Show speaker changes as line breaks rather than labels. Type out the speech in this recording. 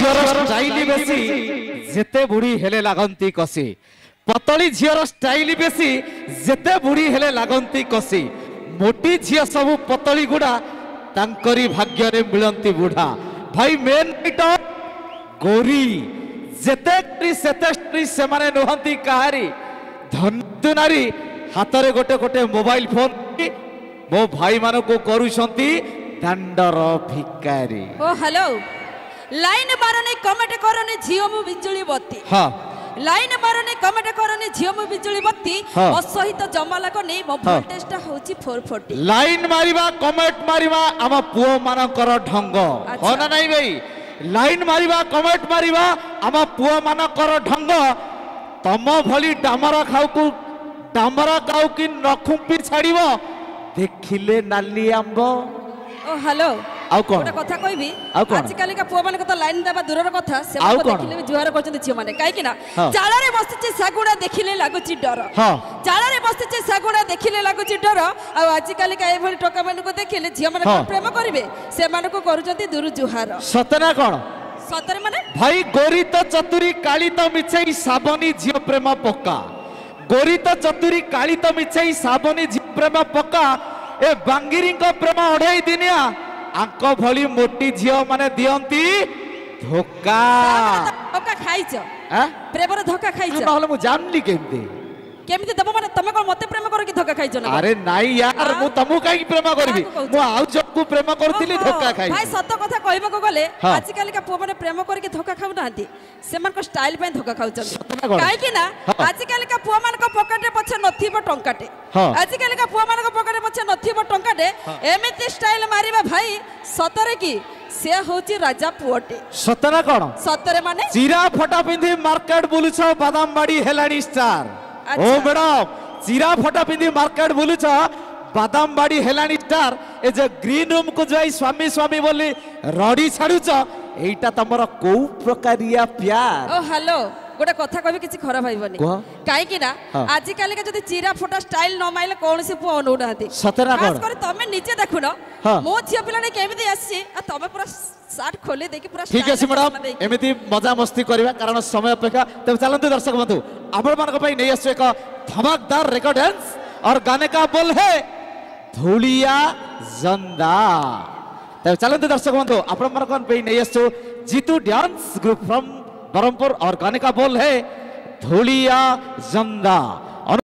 झीर स्टाइल बेसी जेते बुढ़ी हेले लागंती कसी पतली झीर स्टाइल बेसी जेते बुढ़ी हेले लागंती कसी मोटी झील सब पतली गुड़ा तांकरी भाग्य रे मिलंती बुढ़ा भाई मेन गोरी जेते सेते से माने नुहंती कहारी धन्य नारी हाथ रे गोटे गोटे मोबाइल फोन मो भाई मान को करूछंती दंडर भिकारी।
ओ हेलो लाइन मारने कमेंट करने झियो मु बिजुली बत्ती
हां
लाइन मारने कमेंट करने झियो मु बिजुली बत्ती ओ सहित जमा लाग नै मो वोल्टेज टा होची 440
लाइन मारिबा कमेंट मारिबा आम पुओ मानकर ढंग हो ना नहीं भाई लाइन मारिबा कमेंट मारिबा आम पुओ मानकर ढंग तम भली डामरा काउ कि नखुंपी छाड़िबो देखिले नाली आंबो।
ओ हेलो
आउ कोन
गोटे कथा कहबी आजकल का पुआ माने तो लाइन देबा दूरर कथा से देखिले जुहार करछन झियो माने काई कि ना चाला रे बसचे सागुडा देखिले लागुची डर चाला रे बसचे सागुडा देखिले लागुची डर आ आजकल का ए भली टोका माने को देखिले झियो माने प्रेम करिवे से माने को करूचंती दूर जुहार
सतना कोन
सतरे माने भाई
गोरी तो चतुरी काली तो मिछई साबनी झियो प्रेम पक्का गोरी तो चतुरी काली तो मिछई साबनी झियो प्रेम पक्का ए बांगिरी को प्रेम अढ़ाई दिनिया आंक भली मोटी झियो माने दियंती धोखा
धोखा खाइछ प्रेम रे धोखा खाइछ
नहले मु जानली केमती
दबो माने तमे कोन मते प्रेम कर कि धोखा खाइछ ना
अरे नाही यार मु तमु काई प्रेम करबी मु आउ जकू प्रेम करथिली धोखा खाइ
भाई सत कथा कहबो को गले आजकल का पुआ माने प्रेम कर कि धोखा खाउ नांती सेमन को स्टाइल पे धोखा खाउछन काई कि ना आजकल का पुआ मान को पॉकेट पछे नथिबो टंकाटे आजकल का पुआ मान को पॉकेट पछे नथिबो टंकाटे एमिति स्टाइल मारिबा भाई सतरे की से होची राजा पुओटे
सतना कोन
सतरे माने
चिरा फटा पिंधी मार्केट बुलुछ बादाम बाड़ी हेलाडी स्टार ओ मैडम चिरा फटा पिंधी मार्केट बुलुछ बादाम बाड़ी हेलानी स्टार ए जे ग्रीन रूम को जाई स्वामी स्वामी बोली रडी छाडुछ एटा तमरो को प्रकारिया प्यार।
ओ हेलो गोटे कथा कहबी किछि खराब भाईबनी काई कि ना आज काली का जदी चिरा फोटा स्टाइल न माइले कोन से पो अनु नाथि
सतरा
खास कर तमे नीचे देखुनो मो छिया पिलाने केमिति आसी आ तमे पूरा शर्ट खोले देखि पूरा
ठीक है मैडम एमिति मजा मस्ती करबा कारण समय अपेक्षा तब चलंतु दर्शक बंधु आपण मान को पई नै आसो एक धमाकेदार रेकॉर्ड डांस और गाने का बोल है धूलिया जंदा। तब चलंतु दर्शक बंधु आपण मान को पई नै आसो Jeetu dance group from Berhampur और गाने का बोल है धूलिया जंदा।